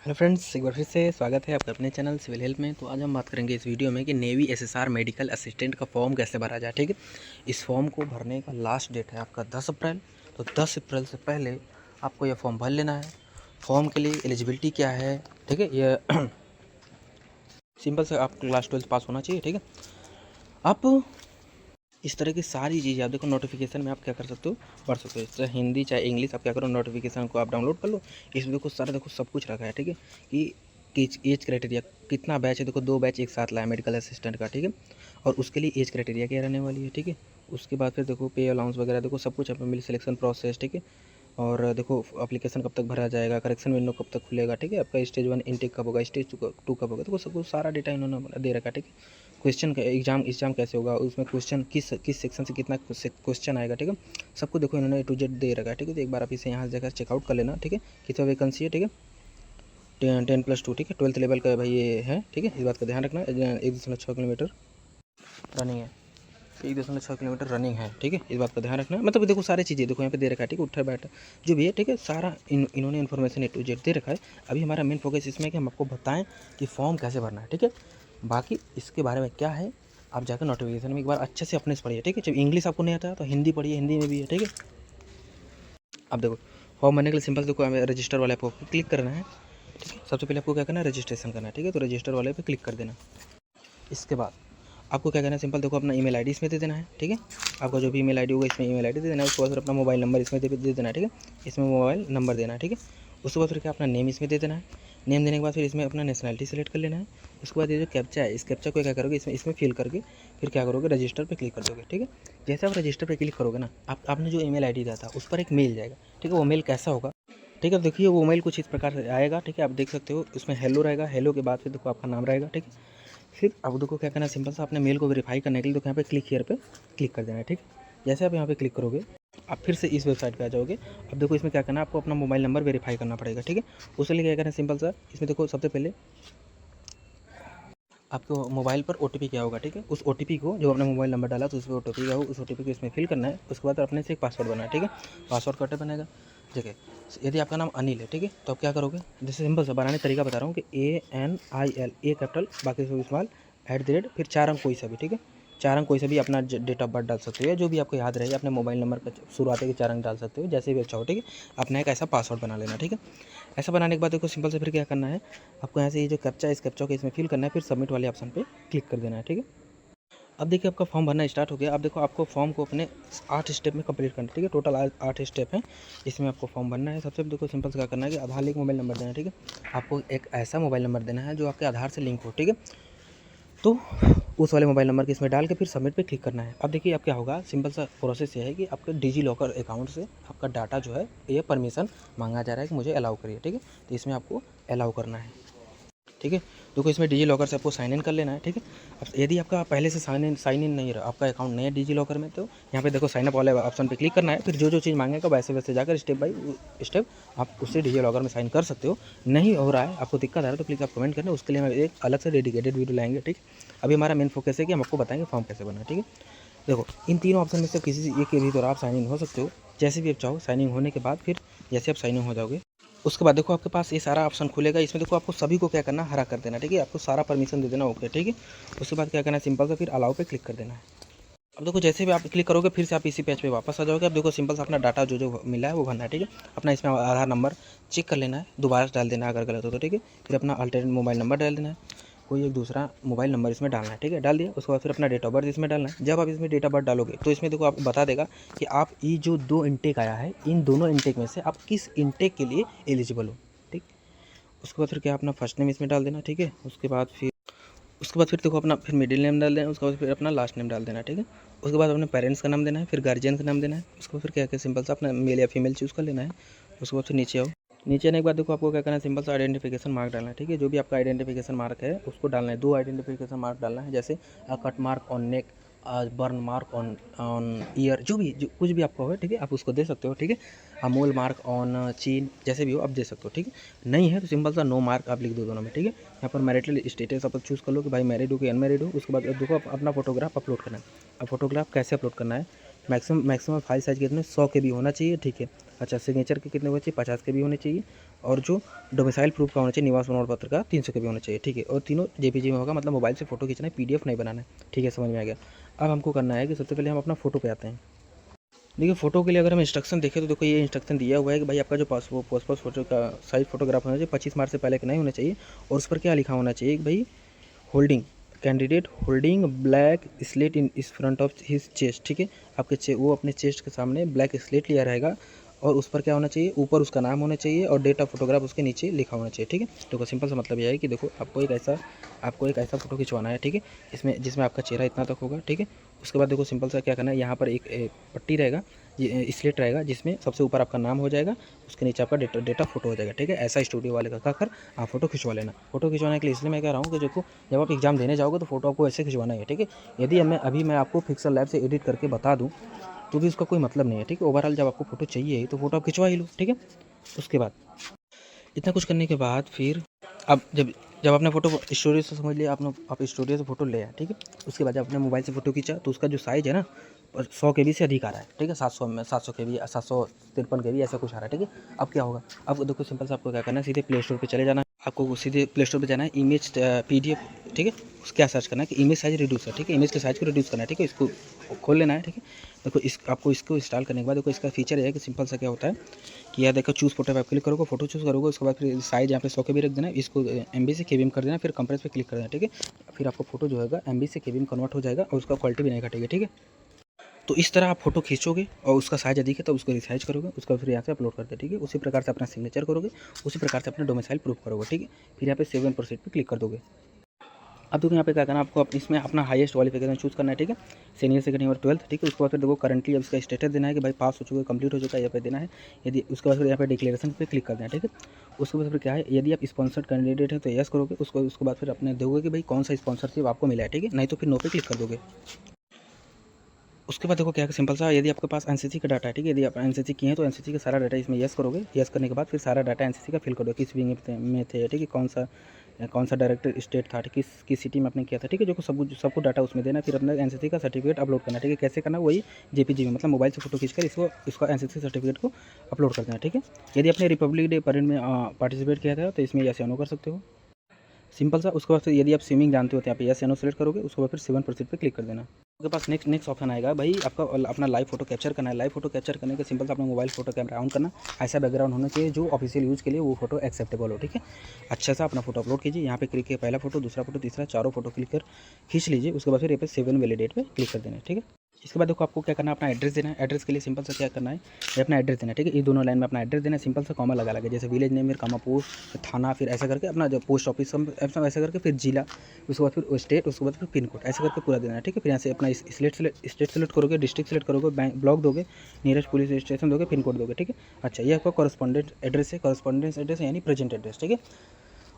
Hello friends, एक बार फिर से स्वागत है आपका अपने चैनल सिविल हेल्प में। तो आज हम बात करेंगे इस वीडियो में कि नेवी एसएसआर मेडिकल असिस्टेंट का फॉर्म कैसे भरा जाए। ठीक है, इस फॉर्म को भरने का लास्ट डेट है आपका 10 अप्रैल। तो 10 अप्रैल से पहले आपको यह फॉर्म भर लेना है। फॉर्म के लिए एलिजिबिलिटी क्या है, ठीक है, यह सिंपल से आप क्लास 12 पास होना चाहिए। ठीक है, आप इस तरह की सारी चीज़ें आप देखो, नोटिफिकेशन में आप क्या कर सकते हो, पढ़ सकते हो। चाहे हिंदी चाहे इंग्लिश, आप क्या करो, नोटिफिकेशन को आप डाउनलोड कर लो। इसमें देखो सारा, देखो सब कुछ रखा है। ठीक है, कि एज क्राइटेरिया कितना बैच है, देखो 2 बैच एक साथ लाया मेडिकल असिस्टेंट का। ठीक है, और उसके लिए एज क्राइटेरिया क्या रहने वाली है। ठीक है, उसके बाद फिर देखो पे अलाउंस वगैरह, देखो सब कुछ आपको मिल, सिलेक्शन प्रोसेस। ठीक है, और देखो एप्लीकेशन कब तक भरा जाएगा, करेक्शन विंडो कब तक खुलेगा। ठीक है, आपका स्टेज 1 इनटेक कब होगा, स्टेज 2 कब होगा, देखो सब कुछ सारा डेटा इन्होंने दे रखा है। ठीक है, क्वेश्चन का एग्जाम कैसे होगा, उसमें क्वेश्चन किस सेक्शन से कितना क्वेश्चन आएगा। ठीक है, सबको देखो इन्होंने A to Z दे रखा है। ठीक है, तो एक बार आप इसे यहाँ से जाकर चेकआउट कर लेना। ठीक है, कितना वैकेंसी है। ठीक है, 10+2। ठीक है, 12th लेवल का भाई ये है। ठीक है, इस बात का ध्यान रखना। 1.6 किलोमीटर रनिंग है, 1.6 किलोमीटर रनिंग है। ठीक है, इस बात का ध्यान रखना। मतलब देखो सारी चीज़ें देखो यहाँ पे दे रखा है। ठीक है, उठा बैठा जो भी है। ठीक है, सारा इन्होंने इन्फॉर्मेशन A to Z दे रखा है। अभी हमारा मेन फोकस इसमें है कि हम आपको बताएं कि फॉर्म कैसे भरना है। ठीक है, बाकी इसके बारे में क्या है, आप जाकर नोटिफिकेशन में एक बार अच्छे से अपने से पढ़िए। ठीक है, जब इंग्लिश आपको नहीं आता है तो हिंदी पढ़िए, हिंदी में भी है। ठीक है, अब देखो फॉर्म भरने के लिए सिंपल देखो, हमें रजिस्टर वाले पे क्लिक करना है। ठीक है, सबसे पहले आपको क्या करना है, रजिस्ट्रेशन करना है। ठीक है, तो रजिस्टर वाले पे क्लिक कर देना। इसके बाद आपको क्या करना है, सिंपल देखो अपना ईमेल आईडी इसमें दे देना है। ठीक है, आपका जो भी ईमेल आईडी होगा इसमें ईमेल आईडी दे देना है। उसके बाद फिर अपना मोबाइल नंबर इसमें दे देना है। ठीक है, इसमें मोबाइल नंबर देना है। ठीक है, उसके बाद फिर क्या अपना नेम इसमें दे देना है। नेम देने के बाद फिर इसमें अपना नेशनलिटी सेलेक्ट कर लेना है। उसके बाद ये जो कैप्चा है, इस कैप्चा को क्या करोगे, इसमें फिल करके फिर क्या करोगे, रजिस्टर पे क्लिक कर दोगे। ठीक है, जैसे आप रजिस्टर पे क्लिक करोगे ना, आपने जो ईमेल आईडी दिया था उस पर एक मेल जाएगा। ठीक है, वो मेल कैसा होगा, ठीक है, देखिए वो मेल कुछ इस प्रकार से आएगा। ठीक है, आप देख सकते हो उसमें हेलो रहेगा, हेलो के बाद फिर देखो आपका नाम रहेगा। ठीक है, फिर अब देखो क्या करना है, सिंपल सा अपने मेल को वेरीफाई करने के लिए देखो यहाँ पे क्लिक हियर पे क्लिक कर देना है। ठीक है, जैसे आप यहाँ पे क्लिक करोगे आप फिर से इस वेबसाइट पे आ जाओगे। अब देखो इसमें क्या करना है, आपको अपना मोबाइल नंबर वेरीफाई करना पड़ेगा। ठीक है, उसके लिए क्या करना है, सिंपल सा इसमें देखो सबसे पहले आपके मोबाइल पर OTP क्या होगा। ठीक है, उस OTP को, जो आपने मोबाइल नंबर डाला तो उस पर OTP का हो, उस OTP को इसमें फिल करना है। उसके बाद अपने से एक पासवर्ड बनाना है। ठीक है, पासवर्ड कैसे बनेगा, देखिए यदि आपका नाम अनिल है, ठीक है, तो आप क्या करोगे, जैसे सिंपल सा बनाने का तरीका बता रहा हूँ कि ANIL, A कैपिटल बाकी सब स्मॉल, @ फिर 4 अंक कोई सा भी। ठीक है, 4 अंक कोई सा भी अपना डेट ऑफ बर्थ डाल सकते हो, या जो भी आपको याद रहे, अपने मोबाइल नंबर का शुरुआती के 4 अंक डाल सकते हो, जैसे भी अच्छा हो। ठीक है, अपना एक ऐसा पासवर्ड बना लेना। ठीक है, ऐसा बनाने के बाद देखो सिंपल से फिर क्या करना है, आपको यहाँ से ये जो कैप्चा है इस कैप्चा को इसमें फिल करना है, फिर सबमिट वाले ऑप्शन पे क्लिक कर देना है। ठीक है, अब देखिए आपका फॉर्म भरना स्टार्ट हो गया। अब देखो आपको फॉर्म को अपने 8 स्टेप में कंप्लीट करना है। ठीक है, टोटल 8 स्टेप हैं, इसमें आपको फॉर्म भरना है। सबसे देखो सिंपल से क्या करना है कि आधार लिंक मोबाइल नंबर देना है। ठीक है, आपको एक ऐसा मोबाइल नंबर देना है जो आपके आधार से लिंक हो। ठीक है, तो उस वाले मोबाइल नंबर के इसमें डाल के फिर सबमिट पे क्लिक करना है। अब देखिए अब क्या होगा, सिंपल सा प्रोसेस ये है कि आपके डिजी लॉकर अकाउंट से आपका डाटा जो है, ये परमिशन मांगा जा रहा है कि मुझे अलाउ करिए। ठीक है, तो इसमें आपको अलाउ करना है। ठीक है, देखो इसमें डिजी लॉकर से आपको साइन इन कर लेना है। ठीक है, अब यदि आपका पहले से साइन इन नहीं रहा, आपका अकाउंट नहीं है डिजी लॉकर में, तो यहाँ पे देखो साइन अप वाले ऑप्शन पे क्लिक करना है। फिर जो जो चीज़ मांगेगा वैसे वैसे जाकर स्टेप बाय स्टेप आप उससे डिजी लॉकर में साइन कर सकते हो। नहीं हो रहा है, आपको दिक्कत आ रहा है, तो प्लीज़ आप कमेंट करना, उसके लिए हम एक अलग से डेडिकेटेड वीडियो लाएंगे। ठीक, अभी हमारा मेन फोकस है कि हम आपको बताएंगे फॉर्म कैसे बना है। ठीक है, देखो इन तीनों ऑप्शन में से किसी एक के भी द्वारा आप साइन इन हो सकते हो, जैसे भी आप चाहो। साइन इन होने के बाद फिर जैसे आप साइन इन हो जाओगे, उसके बाद देखो आपके पास ये सारा ऑप्शन खुलेगा। इसमें देखो आपको सभी को क्या करना है, हरा कर देना। ठीक है, आपको सारा परमिशन दे देना, ओके। ठीक है, उसके बाद क्या करना है, सिंपल से फिर अलाउ पे क्लिक कर देना है। अब देखो जैसे भी आप क्लिक करोगे फिर से आप इसी पेज पे वापस आ जाओगे। अब देखो सिंपल से अपना डाटा जो जो मिला है वो भरना है। ठीक है, अपना इसमें आधार नंबर चेक कर लेना है, दोबारा से डाल देना है अगर गलत हो तो। ठीक है, फिर अपना अल्टरनेट मोबाइल नंबर डाल देना है, कोई एक दूसरा मोबाइल नंबर इसमें डालना है। ठीक है, डाल दिया। उसके बाद फिर अपना डेट ऑफ बर्थ इसमें डालना है। जब आप इसमें डेट ऑफ बर्थ डालोगे तो इसमें देखो आपको बता देगा कि आप ये जो 2 इनटेक आया है, इन दोनों इनटेक में से आप किस इनटेक के लिए एलिजिबल हो। ठीक, उसके बाद फिर क्या अपना फर्स्ट नेम इसमें डाल देना। ठीक है, उसके बाद फिर देखो अपना फिर मिडिल नेम डाल देना। उसके बाद फिर अपना लास्ट नेम डाल देना। ठीक है, उसके बाद अपने पेरेंट्स का नाम देना है, फिर गार्जियन का नाम देना है। उसके बाद फिर क्या सिंपल सा अपना मेल या फीमेल चूज़ कर लेना है। उसके बाद फिर नीचे आओ, नीचे आने के बाद देखो आपको क्या करना है, सिंपल सा आइडेंटिफिकेशन मार्क डालना है। ठीक है, जो भी आपका आइडेंटिफिकेशन मार्क है उसको डालना है। 2 आइडेंटिफिकेशन मार्क डालना है, जैसे cut mark on neck, burn mark on on year, जो कुछ भी आपका हो। ठीक है, आप उसको दे सकते हो। ठीक है, अमूल मार्क ऑन चीन, जैसे भी हो आप दे सकते हो। ठीक है, नहीं है तो सिंपल सा नो मार्क आप लिख दो दोनों में। ठीक है, यहाँ पर मैरिटल स्टेटस आप चूज़ कर लो कि भाई मैरिड हो कि अनमैरिड हो। उसके बाद देखो आप अपना फोटोग्राफ अपलोड करना है। अब फोटोग्राफ कैसे अपलोड करना है, मैक्सिमम फाइल साइज़ कितने 100 KB होना चाहिए, ठीक है। अच्छा, सिग्नेचर के कितने होने चाहिए, 50 KB होने चाहिए। और जो डोमिसाइल प्रूफ का होना चाहिए, निवास प्रमाण पत्र का 300 KB होना चाहिए, ठीक है। और तीनों JPG में होगा, मतलब मोबाइल से फ़ोटो खींचना है, PDF नहीं बनाना है, ठीक है, समझ में आ गया। अब हमको करना है कि सबसे पहले हम अपना फ़ोटो पे आते हैं। देखिए फ़ोटो के लिए अगर हम इंस्ट्रक्शन देखें तो देखो ये इंस्ट्रक्शन दिया हुआ है कि भाई आपका जो पासपोर्ट फ़ोटो का साइज़ फ़ोटोग्राफ होना चाहिए 25 मार्च से पहले का नहीं होना चाहिए। और उस पर क्या लिखा होना चाहिए कि भाई holding candidate holding black slate in इस फ्रंट ऑफ हिज चेस्ट, ठीक है। आपके वो अपने चेस्ट के सामने ब्लैक स्लेट लिया रहेगा और उस पर क्या होना चाहिए, ऊपर उसका नाम होना चाहिए और डेट ऑफ फोटोग्राफ उसके नीचे लिखा होना चाहिए, ठीक है। देखो सिंपल सा मतलब यह है कि देखो आपको एक ऐसा फ़ोटो खिंचवाना है, ठीक है, इसमें जिसमें आपका चेहरा इतना तक होगा, ठीक है। उसके बाद देखो सिंपल सा क्या करना है, यहाँ पर एक पट्टी रहेगा, ये स्लेट रहेगा, जिसमें सबसे ऊपर आपका नाम हो जाएगा, उसके नीचे आपका डेटा फोटो हो जाएगा, ठीक है। ऐसा स्टूडियो वाले का कर आप फोटो खिंचवा लेना। फोटो खिंचवाने के लिए इसलिए मैं कह रहा हूँ कि देखो जब आप एग्जाम देने जाओगे तो फोटो आपको ऐसे खिंचवाना है, ठीक है। यदि मैं आपको पिक्सल लैब से एडिट करके बता दूँ तो भी उसका कोई मतलब नहीं है, ठीक है। ओवरऑल जब आपको फ़ोटो चाहिए तो फ़ोटो आप खिंचवा ही लो, ठीक है। उसके बाद इतना कुछ करने के बाद फिर अब जब आपने फ़ोटो स्टूडियो से समझ लिया, आप स्टूडियो से फ़ोटो ले आए, ठीक है। उसके बाद जब आपने मोबाइल से फ़ोटो खींचा तो उसका जो साइज़ है ना 100 KB से अधिक आ रहा है, ठीक है। 700 KB 753 KB ऐसा कुछ आ रहा है, ठीक है। अब क्या होगा, अब देखो सिंपल सा आपको क्या करना है, सीधे प्ले स्टोर पर चले जाना है। आपको सीधे प्ले स्टोर पर जाना है, इमेज PDF, ठीक है। क्या सर्च करना है कि इमेज साइज़ रिड्यूसर, ठीक है। इमेज के साइज़ को रिड्यूस करना है, ठीक है। इसको खोल लेना है, ठीक है। देखो आपको इसको इंस्टॉल करने के बाद देखो इसका फीचर है कि सिंपल सा क्या होता है कि यह देखो चूज़ फोटो पे आप क्लिक करोगे, फोटो चूज़ करोगे, उसके बाद फिर साइज़ यहाँ पे 100 KB रख देना, इसको MB से KB में कर देना, फिर कंप्रेस पे क्लिक कर देना, ठीक है। फिर आपको फोटो जो होगा MB से KB में कन्वर्ट हो जाएगा और उसका क्वालिटी भी नहीं घटेगी, ठीक है। तो इस तरह आप फोटो खींचोगे और उसका साइज अधिक है तो उसको रिसाइज करोगे, उसका फिर यहाँ से अपलोड करते, ठीक है। उसी प्रकार से अपना सिग्नेचर करोगे, उसी प्रकार से अपना डोमिसाइल प्रूफ करोगे, ठीक है। फिर यहाँ पे सेव एंड प्रोसीड पे क्लिक कर दोगे। अब देखो यहाँ पे क्या करना है, आपको इसमें अपना हाईएस्ट क्वालिफिकेशन चूज़ करना है, ठीक है। सीनियर सेकेंड और 12th, ठीक है। उसके बाद फिर देखो करंटली अब इसका स्टेटस देना है कि भाई पास हो चुका है, कंप्लीट हो चुका है, यहाँ पे देना है। यदि उसके बाद फिर यहाँ पे डिक्लेरेशन पे क्लिक कर देना है, ठीक है। उसके बाद फिर क्या है, यदि आप स्पॉन्सर्ड कैंडिडेट है तो यस करोगे, उसके बाद फिर अपने दोगे कि भाई कौन सा स्पॉन्सरशिप आपको मिला है, ठीक है। नहीं तो फिर नो पे क्लिक कर दोगे। उसके बाद देखो क्या है, सिंपल सा यदि आपके पास एनसीसी का डाटा है, ठीक है। यदि आप एनसीसी किए हैं तो एनसीसी का सारा डाटा इसमें यस करोगे। यस करने के बाद फिर सारा डाटा एनसीसी का फिल कर दो, किस विंग में थे, ठीक है। कौन सा डायरेक्टर स्टेट था, किस सिटी में आपने किया था, ठीक है। जो सबको डाटा उसमें देना, फिर अपना एनसीसी का सर्टिफिकेट अपलोड करना, ठीक है। कैसे करना, वही JPG में, मतलब मोबाइल से फोटो खींचकर इसका एनसीसी सर्टिफिकेट को अपलोड कर देना, ठीक है। यदि आपने रिपब्लिक डे परेड में पार्टिसिपेट किया था तो इसमें यस या नो कर सकते हो, सिंपल सा। उसके बाद फिर यदि आप स्विमिंग जानते हो तो यहाँ पे यस या नो सेलेक्ट करोगे, उसके बाद फिर 7% पे क्लिक कर देना। आपके पास नेक्स्ट ऑप्शन आएगा, भाई आपका अपना लाइव फोटो कैप्चर करना है। लाइव फोटो कैप्चर करने का सिंपल सा अपना मोबाइल फोटो कैमरा ऑन करना, ऐसा बैकग्राउंड होना चाहिए जो ऑफिशियल यूज़ के लिए वो फोटो एक्सेप्टेबल हो, ठीक है। अच्छा सा अपना फोटो अपलोड कीजिए, यहाँ पे क्लिक किया, पहला फोटो, दूसरा फोटो, तीसरा, चारों फोटो क्लिक कर खींच लीजिए। उसके बाद फिर यहाँ पे सेव एंड वैलिडेट पे क्लिक कर देना है, ठीक है। इसके बाद देखो आपको क्या करना है, अपना एड्रेस देना है। एड्रेस के लिए सिंपल सा क्या करना है, ये अपना एड्रेस देना है, ठीक है। ये दोनों लाइन में अपना एड्रेस देना है, सिंपल सा कॉमा लगा जैसे विलेज नेम, फिर कॉमा पोस्ट, थाना, फिर ऐसा करके अपना जो पोस्ट ऑफिस ऐसा करके फिर जिला, उसके बाद फिर स्टेट, उसके बाद फिर पिन कोड, ऐसा करके पूरा देना है, ठीक है। फिर यहाँ से अपना स्टेट सेलेक्ट करोगे, डिस्ट्रिक्ट सेलेक्ट करोगे, ब्लॉक दोगे, नियरेस्ट पुलिस स्टेशन दोगे, पिन कोड दोगे, ठीक है। अच्छा, ये आपका कॉरेस्पॉन्डेंट एड्रेस है, कॉरेस्पॉन्डेंस एड्रेस यानी प्रेजेंट एड्रेस, ठीक है।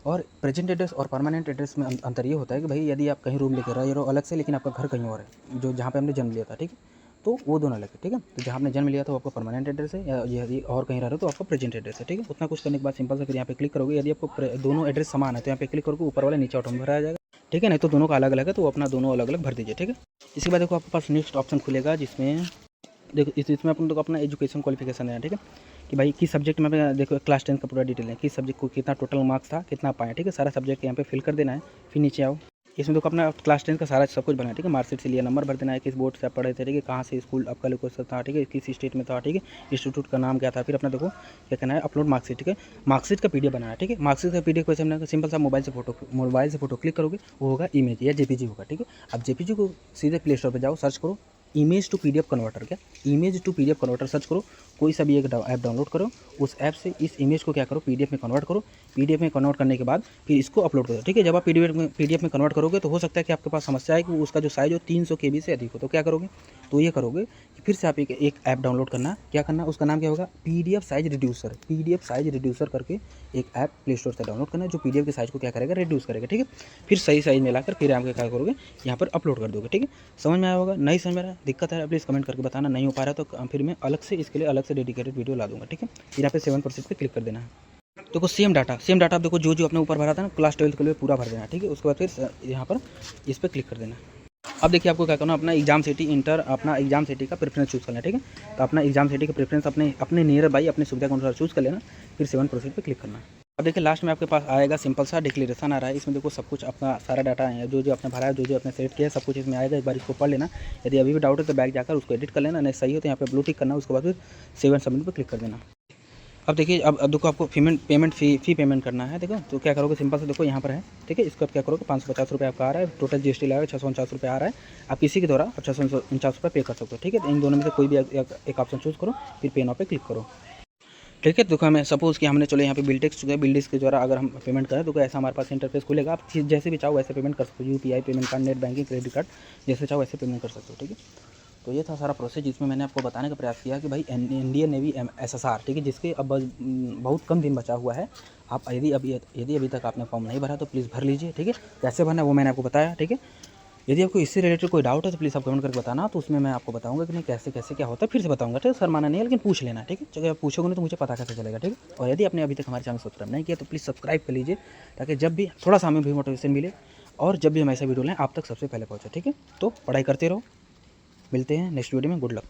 और प्रेजेंट एड्रेस और परमानेंट एड्रेस में अंतर ये होता है कि भाई यदि आप कहीं रूम लेकर रह रहे हो अलग से, लेकिन आपका घर कहीं और है, जो जहाँ पे हमने जन्म लिया था, ठीक है, तो वो दोनों अलग है, ठीक है। तो जहाँ आपने जन्म लिया था वो आपका परमानेंट एड्रेस है, या यदि और कहीं रह रहे हो तो आपका प्रेजेंट एड्रेस है, ठीक है। उतना कुछ करने के बाद सिंपल से फिर यहाँ पे क्लिक करोगे। यदि आपको दोनों एड्रेस समान है तो यहाँ पे क्लिक करोगे, ऊपर वाले नीचे ऑटो में भरा जाएगा, ठीक है। नहीं तो दोनों का अलग अलग है तो वो अपना दोनों अलग अलग भर दीजिए, ठीक है। इसके बाद देखो आपके पास नेक्स्ट ऑप्शन खुलेगा, जिसमें देखो इसमें अपन लोग अपना एजुकेशन क्वालिफिकेशन है, ठीक है, कि भाई किस सब्जेक्ट में देखो क्लास 10 का पूरा डिटेल है, किस सब्जेक्ट को कितना टोटल मार्क्स था, कितना पाया, ठीक है। सारा सब्जेक्ट यहाँ पे फिल कर देना है। फिर नीचे आओ, इसमें देखो अपना क्लास 10 का सारा सब कुछ बना है, ठीक है। मार्कशीट से लिया, नंबर भर देना है, किस बोर्ड से आप पढ़े थे, ठीक है, कहाँ से स्कूल आपका लोकेशन था, ठीक है, किस स्टेट में था, ठीक है, इंस्टीट्यूट का नाम क्या था। फिर अपना देखो क्या करना है, अपलोड मार्कशीट, ठीक है। मार्कशीट का PDF बनाना है, ठीक है। मार्कशीट का PDF कैसे बनाएगा, सिंपल सा मोबाइल से फोटो क्लिक करोगे, वो होगा इमेज या JPG होगा, ठीक है। अब JPG को सीधे प्ले स्टोर पर जाओ, सर्च करो इमेज टू PDF कन्वर्टर, क्या image to PDF converter search करो, कोई सा भी एक ऐप डाउनलोड करो, उस ऐप से इस इमेज को क्या करो, PDF में कन्वर्ट करो। PDF में कन्वर्ट करने के बाद फिर इसको अपलोड करो, ठीक है। जब आप PDF में कन्वर्ट करोगे तो हो सकता है कि आपके पास समस्या है कि उसका जो साइज हो 300 KB से अधिक हो, तो क्या करोगे, तो ये करोगे कि फिर से आप एक ऐप डाउनलोड करना, क्या करना, उसका नाम क्या होगा, PDF साइज रिड्यूसर करके एक ऐप प्ले स्टोर से डाउनलोड करना है, जो PDF के साइज को क्या करेगा, रिड्यूस करेगा, ठीक है। फिर सही साइज में लाकर फिर आप क्या करोगे, यहाँ पर अपलोड कर दोगे, ठीक है। समझ में आया होगा, नहीं समझ में आ रहा, दिक्कत है प्लीज़ कमेंट करके बताना, नहीं हो पा रहा तो फिर मैं अलग से इसके लिए अलग से डेडिकेटेड वीडियो ला दूंगा, ठीक है। फिर यहाँ पे 7% पे क्लिक कर देना है। देखो सेम डाटा आप देखो जो आपने ऊपर भरा था ना क्लास 12 के लिए पूरा भर देना, ठीक है। उसके बाद फिर यहाँ पर इस पर क्लिक कर देना। अब देखिए आपको क्या करना है, अपना एग्जाम सिटी इंटर अपना एग्जाम सिटी का प्रेफरेंस चूज़ करना है, ठीक है। तो अपना एग्जाम सिटी का प्रेफरेंस अपने नियर बाई अपनी सुविधा के अनुसार चूज़ कर लेना, फिर 7 प्रोसीड पे क्लिक करना है। अब देखिए लास्ट में आपके पास आएगा सिंपल सा डिक्लेरेशन आ रहा है, इसमें देखो सब कुछ अपना सारा डाटा है, जो आपने भरा है, जो आपने सेलेक्ट किया है, सब कुछ इसमें आएगा। एक बार इसको पढ़ लेना, यदि अभी भी डाउट है तो बैक जाकर उसको एडिट कर लेना, नहीं सही हो तो यहाँ पे ब्लू टिक करना, उसके बाद फिर 7 सबमिट पे क्लिक कर देना। अब देखिए अब देखो आपको पेमेंट फ़ी पेमेंट करना है, देखो तो क्या करोगे, सिंपल से देखो यहाँ पर है, ठीक है। इसको आप क्या करोगे, 550 रुपये आपका आ रहा है, टोटल जीएसटी लगेगा 649 रुपये आ रहा है। आप किसी के द्वारा 649 रुपये पे कर सकते हो, ठीक है। तो इन दोनों में से कोई भी एक ऑप्शन चूज़ करो, फिर पे नाउ पे क्लिक करो, ठीक है। देखो हमें सपोज़ कि हमने चलो यहाँ पे बिलटेक्स चुका है, बिलटेक्स के द्वारा अगर हम पेमेंट करें तो ऐसा हमारे पास इंटरफेस खुलेगा। आप जैसे भी चाहो वैसे पेमेंट कर सकते हो, UPI payment card, net banking, credit card, जैसे चाहो वैसे पेमेंट कर सकते हो, ठीक है। तो ये था सारा प्रोसेस जिसमें मैंने आपको बताने का प्रयास किया कि भाई इंडियन नेवी एसएसआर, ठीक है, जिसके अब बहुत कम दिन बचा हुआ है। आप यदि अभी तक आपने फॉर्म नहीं भरा तो प्लीज़ भर लीजिए, ठीक है। कैसे भरना है वो मैंने आपको बताया, ठीक है। यदि आपको इससे रिलेटेड कोई डाउट है तो प्लीज़ आप कमेंट करके बताना, तो उसमें मैं आपको बताऊंगा कि नहीं कैसे कैसे क्या होता है, फिर से बताऊंगा, ठीक है। सर माना नहीं है लेकिन पूछ लेना, ठीक है। अगर आप पूछोगे नहीं तो मुझे पता कैसे चलेगा, ठीक है। और यदि आपने अभी तक हमारे चैनल सब्सक्राइब नहीं किया तो प्लीज़ सब्सक्राइब कर लीजिए, ताकि जब भी थोड़ा सा हमें भी मोटिवेशन मिले और जब भी हम ऐसा वीडियो लें आप तक सबसे पहले पहुँचे, ठीक है। तो पढ़ाई करते रहो, मिलते हैं नेक्स्ट वीडियो में, गुड लक।